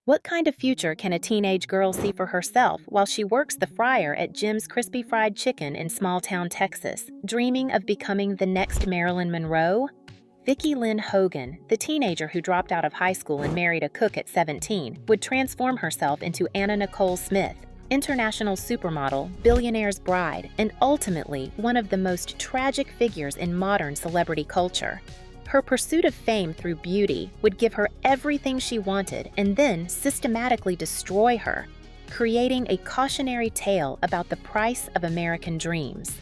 What kind of future can a teenage girl see for herself while she works the fryer at Jim's Crispy Fried Chicken in small-town Texas, dreaming of becoming the next Marilyn Monroe? Vicki Lynn Hogan, the teenager who dropped out of high school and married a cook at 17, would transform herself into Anna Nicole Smith, international supermodel, billionaire's bride, and ultimately one of the most tragic figures in modern celebrity culture. Her pursuit of fame through beauty would give her everything she wanted and then systematically destroy her, creating a cautionary tale about the price of American dreams.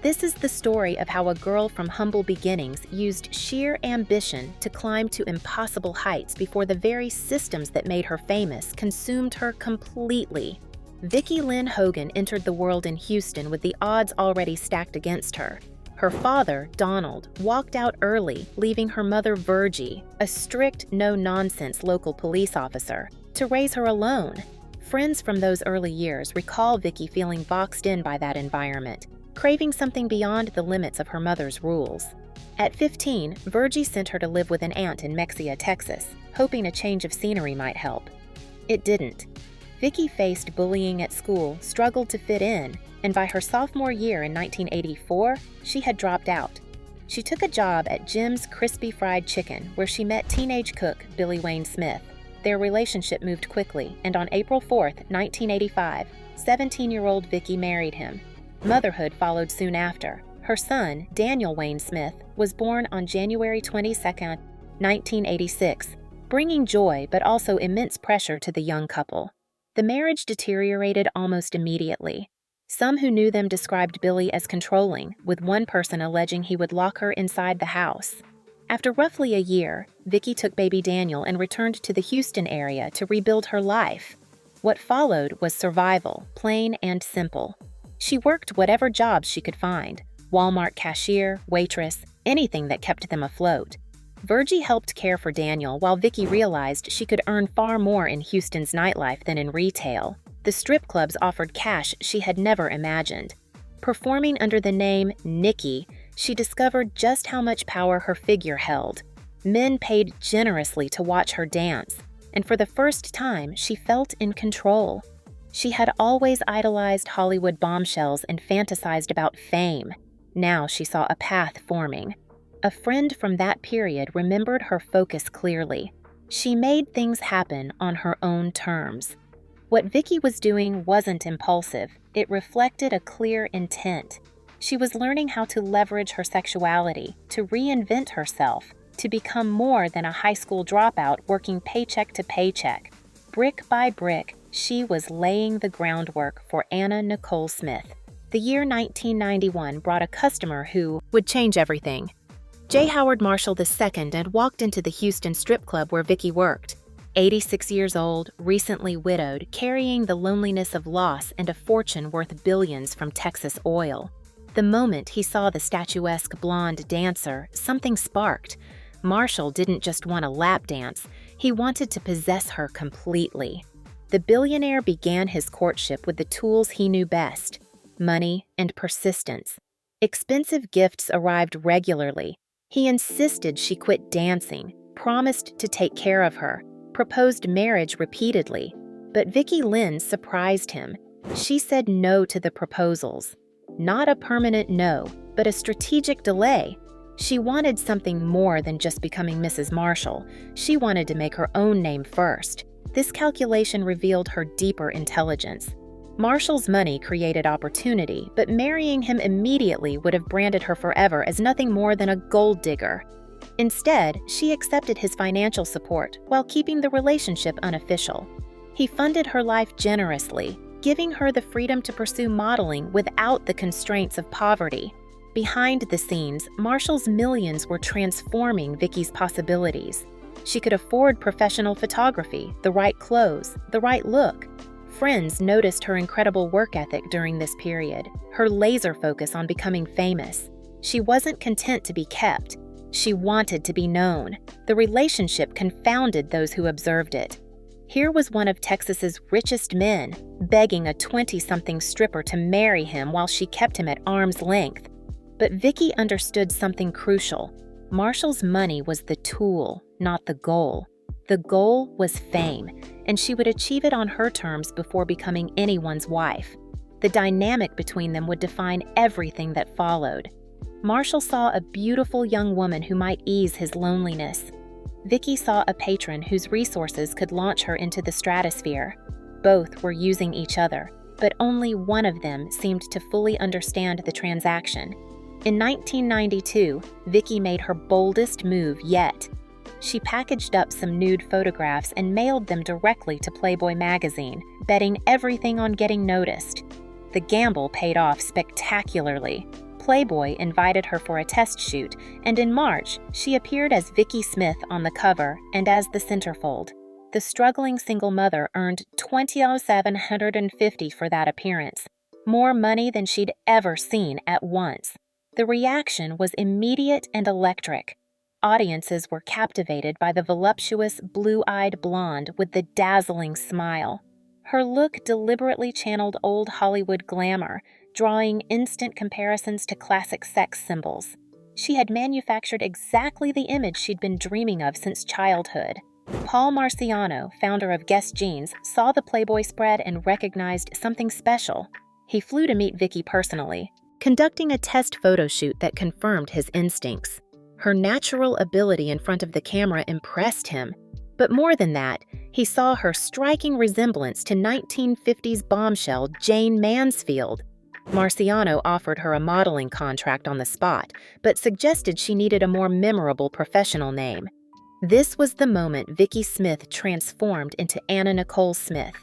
This is the story of how a girl from humble beginnings used sheer ambition to climb to impossible heights before the very systems that made her famous consumed her completely. Vicki Lynn Hogan entered the world in Houston with the odds already stacked against her. Her father, Donald, walked out early, leaving her mother, Virgie, a strict, no-nonsense local police officer, to raise her alone. Friends from those early years recall Vicki feeling boxed in by that environment, craving something beyond the limits of her mother's rules. At 15, Virgie sent her to live with an aunt in Mexia, Texas, hoping a change of scenery might help. It didn't. Vicki faced bullying at school, struggled to fit in, and by her sophomore year in 1984, she had dropped out. She took a job at Jim's Crispy Fried Chicken, where she met teenage cook Billy Wayne Smith. Their relationship moved quickly, and on April 4, 1985, 17-year-old Vicki married him. Motherhood followed soon after. Her son, Daniel Wayne Smith, was born on January 22, 1986, bringing joy but also immense pressure to the young couple. The marriage deteriorated almost immediately. Some who knew them described Billy as controlling, with one person alleging he would lock her inside the house. After roughly a year, Vicki took baby Daniel and returned to the Houston area to rebuild her life. What followed was survival, plain and simple. She worked whatever jobs she could find: Walmart cashier, waitress, anything that kept them afloat. Virgie helped care for Daniel while Vicki realized she could earn far more in Houston's nightlife than in retail. The strip clubs offered cash she had never imagined. Performing under the name Nikki, she discovered just how much power her figure held. Men paid generously to watch her dance, and for the first time, she felt in control. She had always idolized Hollywood bombshells and fantasized about fame. Now she saw a path forming. A friend from that period remembered her focus clearly. She made things happen on her own terms. What Vicki was doing wasn't impulsive. It reflected a clear intent. She was learning how to leverage her sexuality, to reinvent herself, to become more than a high school dropout working paycheck to paycheck. Brick by brick, she was laying the groundwork for Anna Nicole Smith. The year 1991 brought a customer who would change everything. J. Howard Marshall II and walked into the Houston strip club where Vicki worked. 86 years old, recently widowed, carrying the loneliness of loss and a fortune worth billions from Texas oil. The moment he saw the statuesque blonde dancer, something sparked. Marshall didn't just want a lap dance, he wanted to possess her completely. The billionaire began his courtship with the tools he knew best: money and persistence. Expensive gifts arrived regularly. He insisted she quit dancing, promised to take care of her, proposed marriage repeatedly. But Vicki Lynn surprised him. She said no to the proposals. Not a permanent no, but a strategic delay. She wanted something more than just becoming Mrs. Marshall. She wanted to make her own name first. This calculation revealed her deeper intelligence. Marshall's money created opportunity, but marrying him immediately would have branded her forever as nothing more than a gold digger. Instead, she accepted his financial support while keeping the relationship unofficial. He funded her life generously, giving her the freedom to pursue modeling without the constraints of poverty. Behind the scenes, Marshall's millions were transforming Vicki's possibilities. She could afford professional photography, the right clothes, the right look. Friends noticed her incredible work ethic during this period, her laser focus on becoming famous. She wasn't content to be kept. She wanted to be known. The relationship confounded those who observed it. Here was one of Texas's richest men, begging a 20-something stripper to marry him while she kept him at arm's length. But Vicki understood something crucial. Marshall's money was the tool, not the goal. The goal was fame, and she would achieve it on her terms before becoming anyone's wife. The dynamic between them would define everything that followed. Marshall saw a beautiful young woman who might ease his loneliness. Vicky saw a patron whose resources could launch her into the stratosphere. Both were using each other, but only one of them seemed to fully understand the transaction. In 1992, Vicky made her boldest move yet. She packaged up some nude photographs and mailed them directly to Playboy magazine, betting everything on getting noticed. The gamble paid off spectacularly. Playboy invited her for a test shoot, and in March, she appeared as Vicky Smith on the cover and as the centerfold. The struggling single mother earned $20,750 for that appearance, more money than she'd ever seen at once. The reaction was immediate and electric. Audiences were captivated by the voluptuous, blue-eyed blonde with the dazzling smile. Her look deliberately channeled old Hollywood glamour, drawing instant comparisons to classic sex symbols. She had manufactured exactly the image she'd been dreaming of since childhood. Paul Marciano, founder of Guess Jeans, saw the Playboy spread and recognized something special. He flew to meet Vicky personally, conducting a test photo shoot that confirmed his instincts. Her natural ability in front of the camera impressed him. But more than that, he saw her striking resemblance to 1950s bombshell Jane Mansfield. Marciano offered her a modeling contract on the spot, but suggested she needed a more memorable professional name. This was the moment Vicky Smith transformed into Anna Nicole Smith.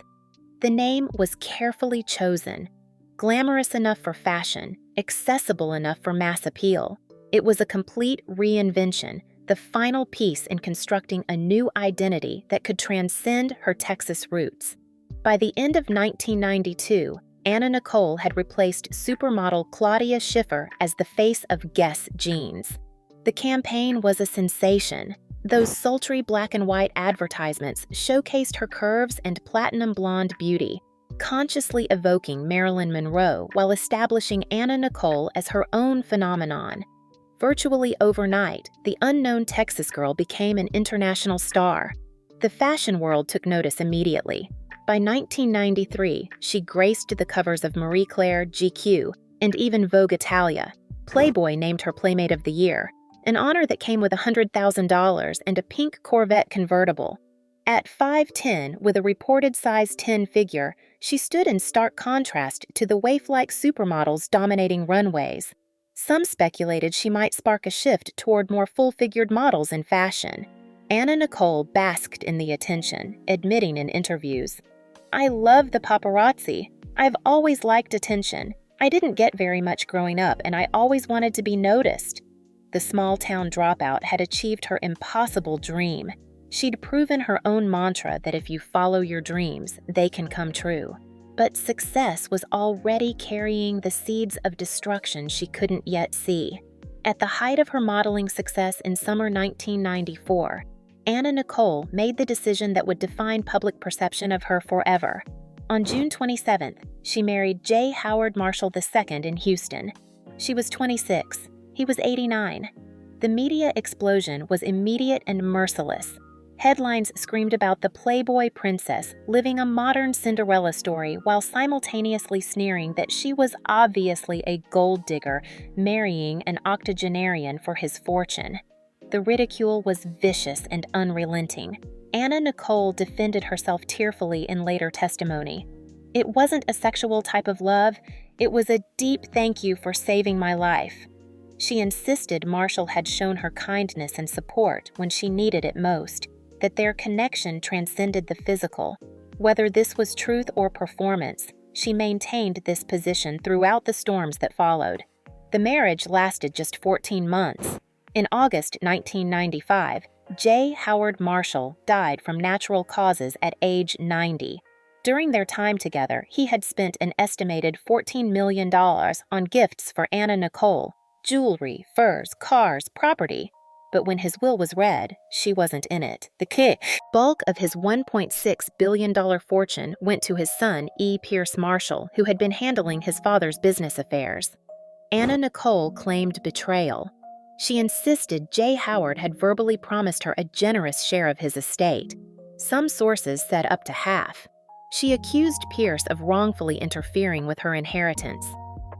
The name was carefully chosen, glamorous enough for fashion, accessible enough for mass appeal. It was a complete reinvention, the final piece in constructing a new identity that could transcend her Texas roots. By the end of 1992, Anna Nicole had replaced supermodel Claudia Schiffer as the face of Guess Jeans. The campaign was a sensation. Those sultry black and white advertisements showcased her curves and platinum blonde beauty, consciously evoking Marilyn Monroe while establishing Anna Nicole as her own phenomenon. Virtually overnight, the unknown Texas girl became an international star. The fashion world took notice immediately. By 1993, she graced the covers of Marie Claire, GQ, and even Vogue Italia. Playboy named her Playmate of the Year, an honor that came with $100,000 and a pink Corvette convertible. At 5'10", with a reported size 10 figure, she stood in stark contrast to the waif-like supermodels dominating runways. Some speculated she might spark a shift toward more full-figured models in fashion. Anna Nicole basked in the attention, admitting in interviews, "I love the paparazzi. I've always liked attention. I didn't get very much growing up, and I always wanted to be noticed." The small-town dropout had achieved her impossible dream. She'd proven her own mantra that if you follow your dreams, they can come true. But success was already carrying the seeds of destruction she couldn't yet see. At the height of her modeling success in summer 1994, Anna Nicole made the decision that would define public perception of her forever. On June 27th, she married J. Howard Marshall II in Houston. She was 26. He was 89. The media explosion was immediate and merciless. Headlines screamed about the Playboy Princess living a modern Cinderella story while simultaneously sneering that she was obviously a gold digger marrying an octogenarian for his fortune. The ridicule was vicious and unrelenting. Anna Nicole defended herself tearfully in later testimony. "It wasn't a sexual type of love, it was a deep thank you for saving my life." She insisted Marshall had shown her kindness and support when she needed it most, that their connection transcended the physical. Whether this was truth or performance, she maintained this position throughout the storms that followed. The marriage lasted just 14 months. In August 1995, J. Howard Marshall died from natural causes at age 90. During their time together, he had spent an estimated $14 million on gifts for Anna Nicole, jewelry, furs, cars, property. But when his will was read, she wasn't in it. The bulk of his $1.6 billion fortune went to his son, E. Pierce Marshall, who had been handling his father's business affairs. Anna Nicole claimed betrayal. She insisted Jay Howard had verbally promised her a generous share of his estate. Some sources said up to half. She accused Pierce of wrongfully interfering with her inheritance.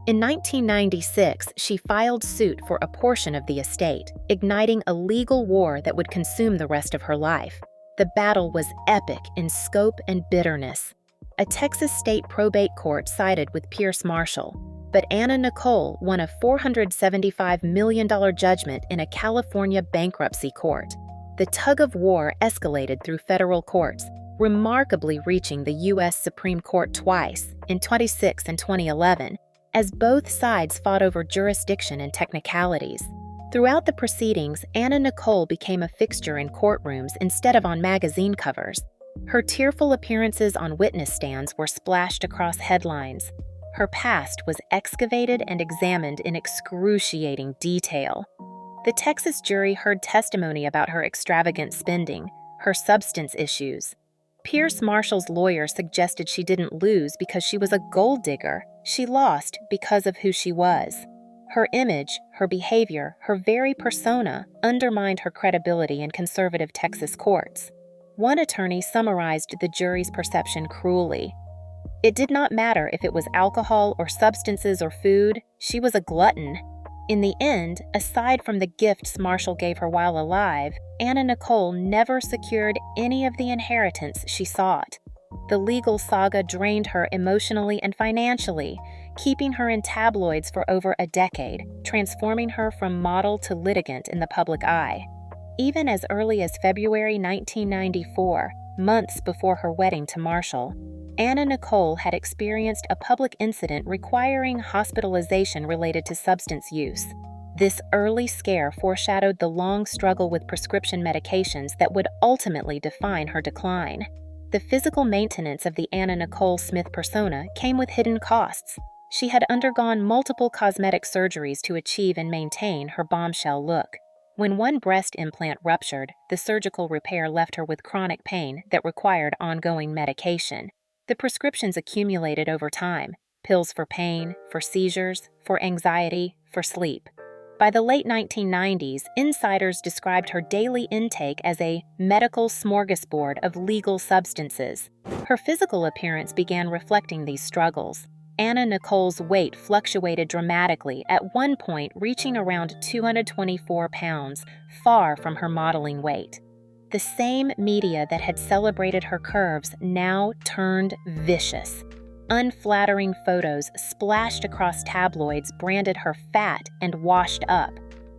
In 1996, she filed suit for a portion of the estate, igniting a legal war that would consume the rest of her life. The battle was epic in scope and bitterness. A Texas state probate court sided with Pierce Marshall, but Anna Nicole won a $475 million judgment in a California bankruptcy court. The tug-of-war escalated through federal courts, remarkably reaching the U.S. Supreme Court twice, in 2006 and 2011, as both sides fought over jurisdiction and technicalities. Throughout the proceedings, Anna Nicole became a fixture in courtrooms instead of on magazine covers. Her tearful appearances on witness stands were splashed across headlines. Her past was excavated and examined in excruciating detail. The Texas jury heard testimony about her extravagant spending, her substance issues. Pierce Marshall's lawyer suggested she didn't lose because she was a gold digger. She lost because of who she was. Her image, her behavior, her very persona undermined her credibility in conservative Texas courts. One attorney summarized the jury's perception cruelly. It did not matter if it was alcohol or substances or food, she was a glutton. In the end, aside from the gifts Marshall gave her while alive, Anna Nicole never secured any of the inheritance she sought. The legal saga drained her emotionally and financially, keeping her in tabloids for over a decade, transforming her from model to litigant in the public eye. Even as early as February 1994, months before her wedding to Marshall, Anna Nicole had experienced a public incident requiring hospitalization related to substance use. This early scare foreshadowed the long struggle with prescription medications that would ultimately define her decline. The physical maintenance of the Anna Nicole Smith persona came with hidden costs. She had undergone multiple cosmetic surgeries to achieve and maintain her bombshell look. When one breast implant ruptured, the surgical repair left her with chronic pain that required ongoing medication. The prescriptions accumulated over time: pills for pain, for seizures, for anxiety, for sleep. By the late 1990s, insiders described her daily intake as a medical smorgasbord of legal substances. Her physical appearance began reflecting these struggles. Anna Nicole's weight fluctuated dramatically, at one point reaching around 224 pounds, far from her modeling weight. The same media that had celebrated her curves now turned vicious. Unflattering photos splashed across tabloids branded her fat and washed up.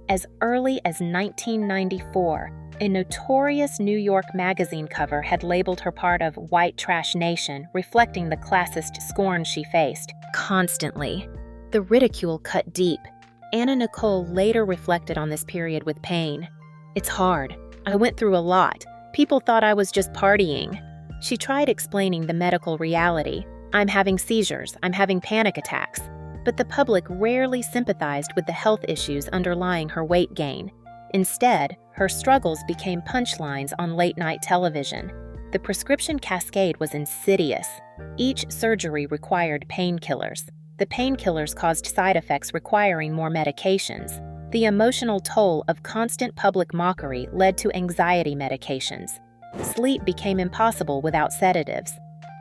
As early as 1994, a notorious New York magazine cover had labeled her part of White Trash Nation, reflecting the classist scorn she faced constantly. The ridicule cut deep. Anna Nicole later reflected on this period with pain. "It's hard. I went through a lot. People thought I was just partying." She tried explaining the medical reality. "I'm having seizures, I'm having panic attacks." But the public rarely sympathized with the health issues underlying her weight gain. Instead, her struggles became punchlines on late-night television. The prescription cascade was insidious. Each surgery required painkillers. The painkillers caused side effects requiring more medications. The emotional toll of constant public mockery led to anxiety medications. Sleep became impossible without sedatives.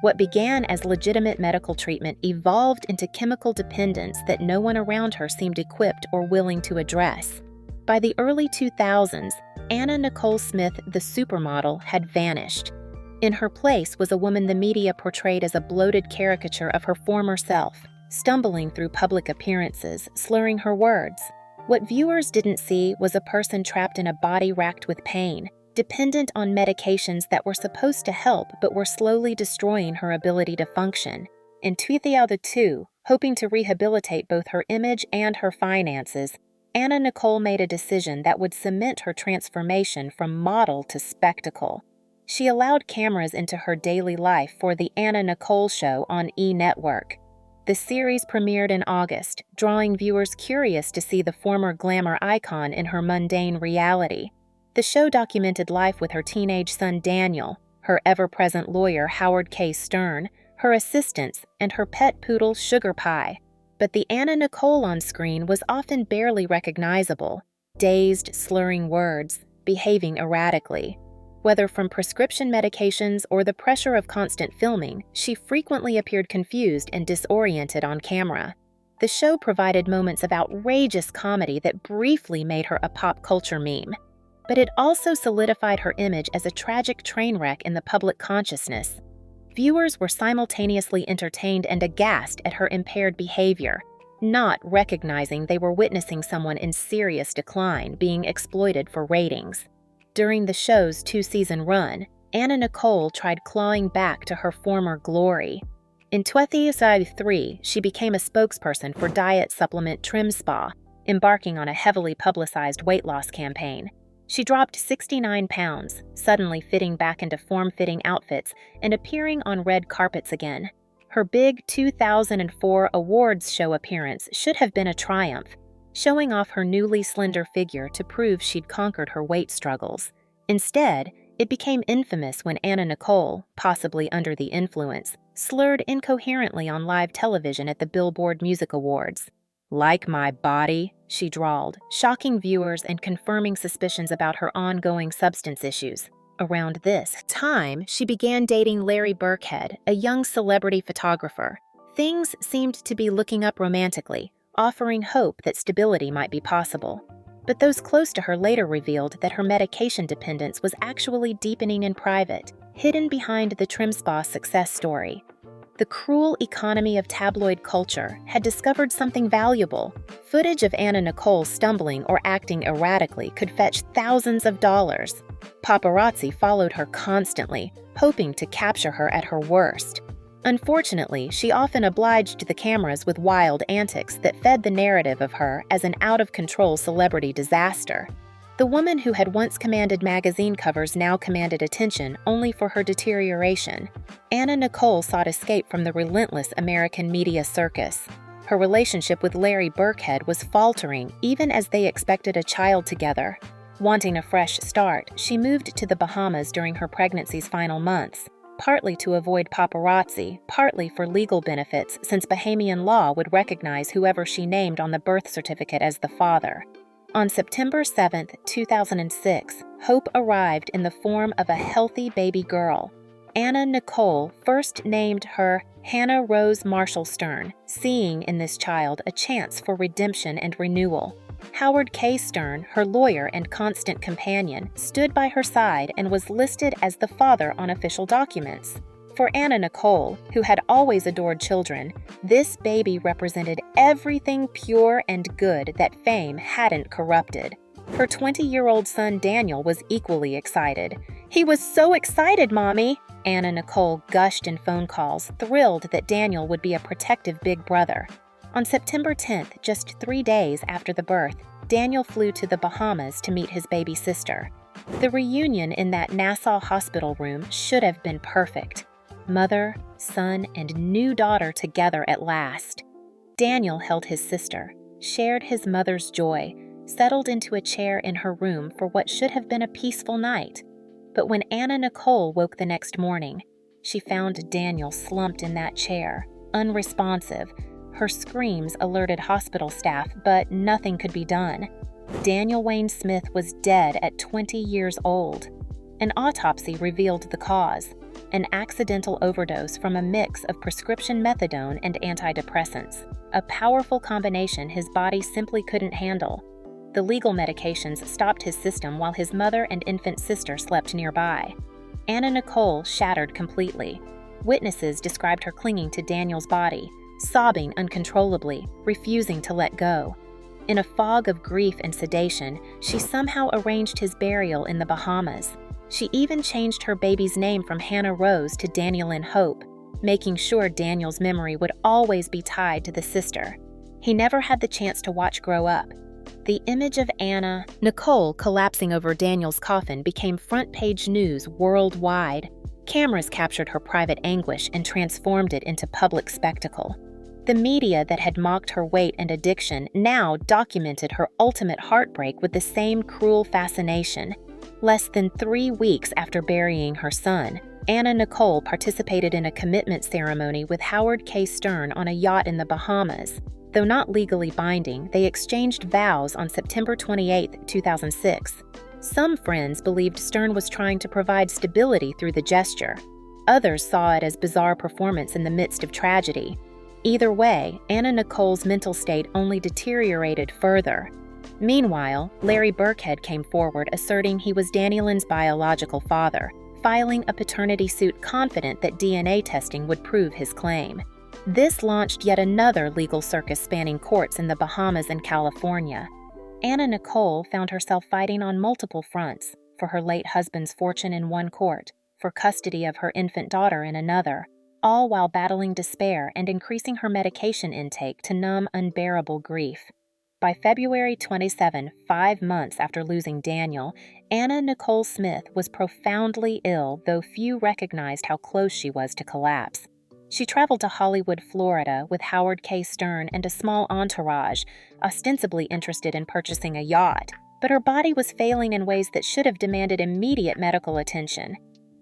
What began as legitimate medical treatment evolved into chemical dependence that no one around her seemed equipped or willing to address. By the early 2000s, Anna Nicole Smith, the supermodel, had vanished. In her place was a woman the media portrayed as a bloated caricature of her former self, stumbling through public appearances, slurring her words. What viewers didn't see was a person trapped in a body racked with pain, dependent on medications that were supposed to help but were slowly destroying her ability to function. In 2002, hoping to rehabilitate both her image and her finances, Anna Nicole made a decision that would cement her transformation from model to spectacle. She allowed cameras into her daily life for The Anna Nicole Show on E! Network. The series premiered in August, drawing viewers curious to see the former glamour icon in her mundane reality. The show documented life with her teenage son Daniel, her ever-present lawyer Howard K. Stern, her assistants, and her pet poodle Sugar Pie. But the Anna Nicole on screen was often barely recognizable. dazed, slurring words, behaving erratically. Whether from prescription medications or the pressure of constant filming, she frequently appeared confused and disoriented on camera. The show provided moments of outrageous comedy that briefly made her a pop culture meme. But it also solidified her image as a tragic train wreck in the public consciousness. Viewers were simultaneously entertained and aghast at her impaired behavior, not recognizing they were witnessing someone in serious decline being exploited for ratings. During the show's 2-season run, Anna Nicole tried clawing back to her former glory. In 2003, she became a spokesperson for diet supplement Trim Spa, embarking on a heavily publicized weight loss campaign. She dropped 69 pounds, suddenly fitting back into form-fitting outfits and appearing on red carpets again. Her big 2004 awards show appearance should have been a triumph, showing off her newly slender figure to prove she'd conquered her weight struggles. Instead, it became infamous when Anna Nicole, possibly under the influence, slurred incoherently on live television at the Billboard Music Awards. "Like my body," she drawled, shocking viewers and confirming suspicions about her ongoing substance issues. Around this time, she began dating Larry Burkhead, a young celebrity photographer. Things seemed to be looking up romantically, offering hope that stability might be possible. But those close to her later revealed that her medication dependence was actually deepening in private, hidden behind the Trim Spa success story. The cruel economy of tabloid culture had discovered something valuable. Footage of Anna Nicole stumbling or acting erratically could fetch thousands of dollars. Paparazzi followed her constantly, hoping to capture her at her worst. Unfortunately, she often obliged the cameras with wild antics that fed the narrative of her as an out-of-control celebrity disaster. The woman who had once commanded magazine covers now commanded attention only for her deterioration. Anna Nicole sought escape from the relentless American media circus. Her relationship with Larry Burkhead was faltering even as they expected a child together. Wanting a fresh start, she moved to the Bahamas during her pregnancy's final months, partly to avoid paparazzi, partly for legal benefits since Bahamian law would recognize whoever she named on the birth certificate as the father. On September 7, 2006, hope arrived in the form of a healthy baby girl. Anna Nicole first named her Hannah Rose Marshall Stern, seeing in this child a chance for redemption and renewal. Howard K. Stern, her lawyer and constant companion, stood by her side and was listed as the father on official documents. For Anna Nicole, who had always adored children, this baby represented everything pure and good that fame hadn't corrupted. Her 20-year-old son Daniel was equally excited. "He was so excited, Mommy!" Anna Nicole gushed in phone calls, thrilled that Daniel would be a protective big brother. On September 10th, just 3 days after the birth, Daniel flew to the Bahamas to meet his baby sister. The reunion in that Nassau hospital room should have been perfect. Mother, son, and new daughter together at last. Daniel held his sister, shared his mother's joy, settled into a chair in her room for what should have been a peaceful night. But when Anna Nicole woke the next morning, she found Daniel slumped in that chair, unresponsive. Her screams alerted hospital staff, but nothing could be done. Daniel Wayne Smith was dead at 20 years old. An autopsy revealed the cause: an accidental overdose from a mix of prescription methadone and antidepressants, a powerful combination his body simply couldn't handle. The legal medications stopped his system while his mother and infant sister slept nearby. Anna Nicole shattered completely. Witnesses described her clinging to Daniel's body, sobbing uncontrollably, refusing to let go. In a fog of grief and sedation, she somehow arranged his burial in the Bahamas. She even changed her baby's name from Hannah Rose to Daniel in Hope, making sure Daniel's memory would always be tied to the sister he never had the chance to watch grow up. The image of Anna Nicole collapsing over Daniel's coffin became front-page news worldwide. Cameras captured her private anguish and transformed it into public spectacle. The media that had mocked her weight and addiction now documented her ultimate heartbreak with the same cruel fascination. Less than 3 weeks after burying her son, Anna Nicole participated in a commitment ceremony with Howard K. Stern on a yacht in the Bahamas. Though not legally binding, they exchanged vows on September 28, 2006. Some friends believed Stern was trying to provide stability through the gesture. Others saw it as bizarre performance in the midst of tragedy. Either way, Anna Nicole's mental state only deteriorated further. Meanwhile, Larry Burkhead came forward asserting he was Danielyn's biological father, filing a paternity suit confident that DNA testing would prove his claim. This launched yet another legal circus spanning courts in the Bahamas and California. Anna Nicole found herself fighting on multiple fronts: for her late husband's fortune in one court, for custody of her infant daughter in another, all while battling despair and increasing her medication intake to numb unbearable grief. By February 27, 5 months after losing Daniel, Anna Nicole Smith was profoundly ill, though few recognized how close she was to collapse. She traveled to Hollywood, Florida, with Howard K. Stern and a small entourage, ostensibly interested in purchasing a yacht, but her body was failing in ways that should have demanded immediate medical attention.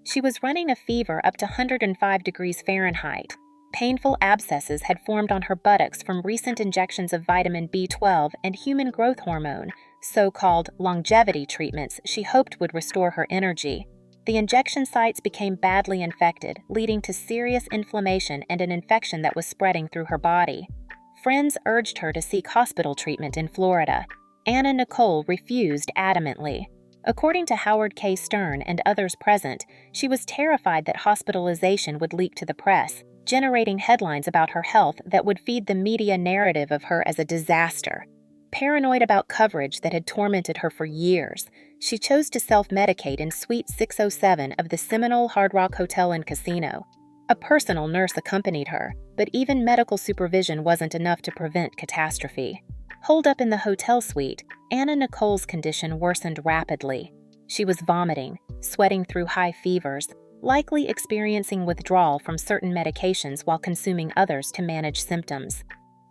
She was running a fever up to 105 degrees Fahrenheit. Painful abscesses had formed on her buttocks from recent injections of vitamin B12 and human growth hormone, so-called longevity treatments she hoped would restore her energy. The injection sites became badly infected, leading to serious inflammation and an infection that was spreading through her body. Friends urged her to seek hospital treatment in Florida. Anna Nicole refused adamantly. According to Howard K. Stern and others present, she was terrified that hospitalization would leak to the press, generating headlines about her health that would feed the media narrative of her as a disaster. Paranoid about coverage that had tormented her for years, she chose to self-medicate in Suite 607 of the Seminole Hard Rock Hotel and Casino. A personal nurse accompanied her, but even medical supervision wasn't enough to prevent catastrophe. Holed up in the hotel suite, Anna Nicole's condition worsened rapidly. She was vomiting, sweating through high fevers, likely experiencing withdrawal from certain medications while consuming others to manage symptoms.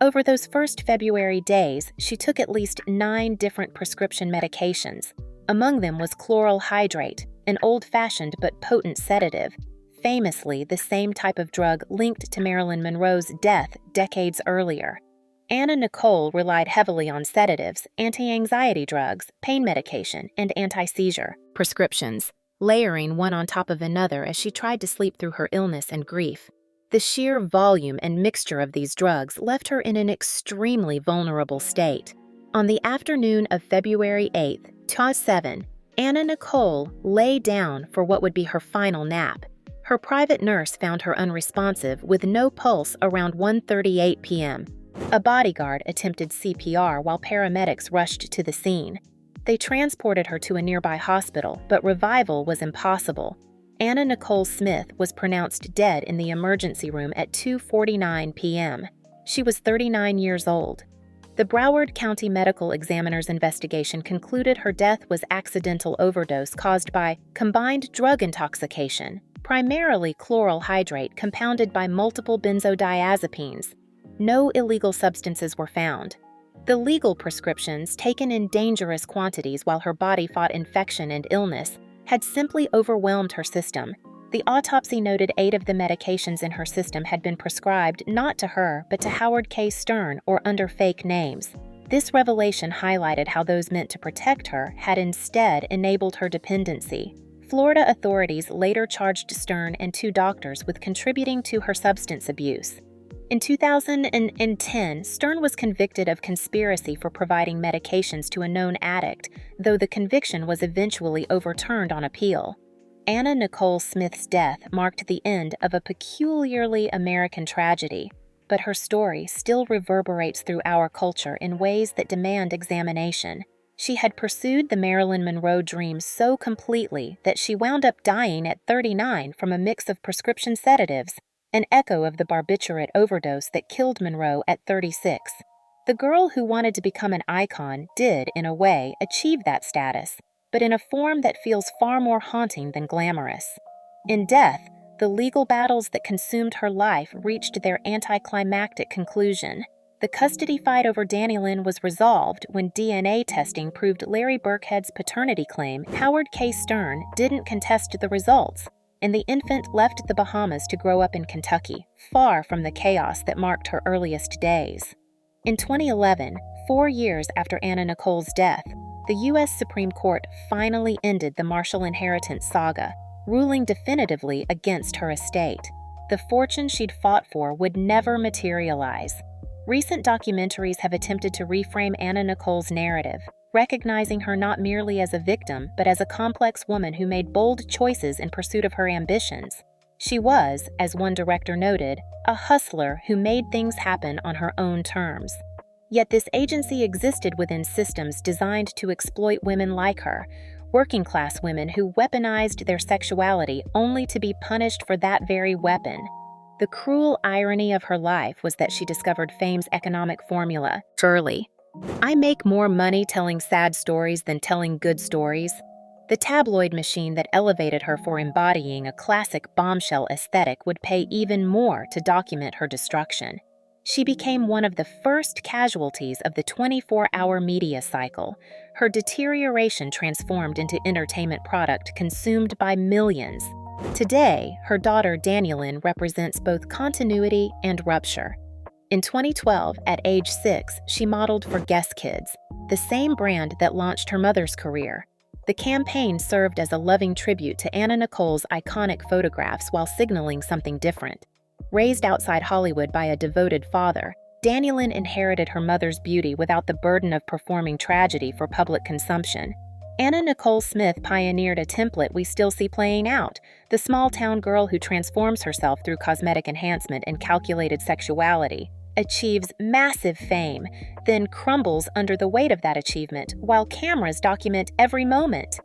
Over those first February days, she took at least 9 different prescription medications. Among them was chloral hydrate, an old-fashioned but potent sedative, famously the same type of drug linked to Marilyn Monroe's death decades earlier. Anna Nicole relied heavily on sedatives, anti-anxiety drugs, pain medication, and anti-seizure prescriptions, layering one on top of another as she tried to sleep through her illness and grief. The sheer volume and mixture of these drugs left her in an extremely vulnerable state. On the afternoon of February 8, 2007, Anna Nicole lay down for what would be her final nap. Her private nurse found her unresponsive with no pulse around 1:38 p.m. A bodyguard attempted CPR while paramedics rushed to the scene. They transported her to a nearby hospital, but revival was impossible. Anna Nicole Smith was pronounced dead in the emergency room at 2:49 p.m. She was 39 years old. The Broward County Medical Examiner's investigation concluded her death was accidental overdose caused by combined drug intoxication, primarily chloral hydrate compounded by multiple benzodiazepines. No illegal substances were found. The legal prescriptions, taken in dangerous quantities while her body fought infection and illness, had simply overwhelmed her system. The autopsy noted 8 of the medications in her system had been prescribed not to her but to Howard K. Stern or under fake names. This revelation highlighted how those meant to protect her had instead enabled her dependency. Florida authorities later charged Stern and 2 doctors with contributing to her substance abuse. In 2010, Stern was convicted of conspiracy for providing medications to a known addict, though the conviction was eventually overturned on appeal. Anna Nicole Smith's death marked the end of a peculiarly American tragedy, but her story still reverberates through our culture in ways that demand examination. She had pursued the Marilyn Monroe dream so completely that she wound up dying at 39 from a mix of prescription sedatives, an echo of the barbiturate overdose that killed Monroe at 36. The girl who wanted to become an icon did, in a way, achieve that status, but in a form that feels far more haunting than glamorous. In death, the legal battles that consumed her life reached their anticlimactic conclusion. The custody fight over Danielyn was resolved when DNA testing proved Larry Burkhead's paternity claim. Howard K. Stern didn't contest the results, and the infant left the Bahamas to grow up in Kentucky, far from the chaos that marked her earliest days. In 2011, 4 years after Anna Nicole's death, the U.S. Supreme Court finally ended the Marshall inheritance saga, ruling definitively against her estate. The fortune she'd fought for would never materialize. Recent documentaries have attempted to reframe Anna Nicole's narrative, recognizing her not merely as a victim, but as a complex woman who made bold choices in pursuit of her ambitions. She was, as one director noted, a hustler who made things happen on her own terms. Yet this agency existed within systems designed to exploit women like her, working-class women who weaponized their sexuality only to be punished for that very weapon. The cruel irony of her life was that she discovered fame's economic formula early. I make more money telling sad stories than telling good stories. The tabloid machine that elevated her for embodying a classic bombshell aesthetic would pay even more to document her destruction. She became one of the first casualties of the 24-hour media cycle. Her deterioration transformed into entertainment product consumed by millions. Today, her daughter Danielyn represents both continuity and rupture. In 2012, at age 6, she modeled for Guess Kids, the same brand that launched her mother's career. The campaign served as a loving tribute to Anna Nicole's iconic photographs while signaling something different. Raised outside Hollywood by a devoted father, Danielyn inherited her mother's beauty without the burden of performing tragedy for public consumption. Anna Nicole Smith pioneered a template we still see playing out: the small-town girl who transforms herself through cosmetic enhancement and calculated sexuality, achieves massive fame, then crumbles under the weight of that achievement while cameras document every moment.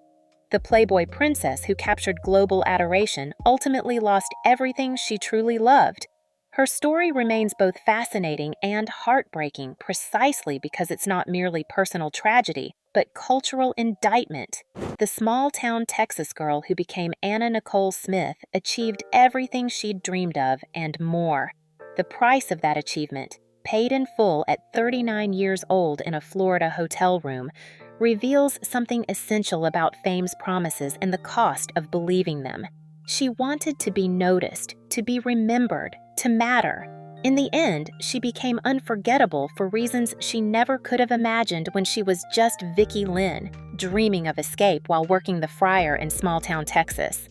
The Playboy Princess who captured global adoration ultimately lost everything she truly loved. Her story remains both fascinating and heartbreaking precisely because it's not merely personal tragedy, but cultural indictment. The small-town Texas girl who became Anna Nicole Smith achieved everything she'd dreamed of and more. The price of that achievement, paid in full at 39 years old in a Florida hotel room, reveals something essential about fame's promises and the cost of believing them. She wanted to be noticed, to be remembered, to matter. In the end, she became unforgettable for reasons she never could have imagined when she was just Vicky Lynn, dreaming of escape while working the fryer in small-town Texas.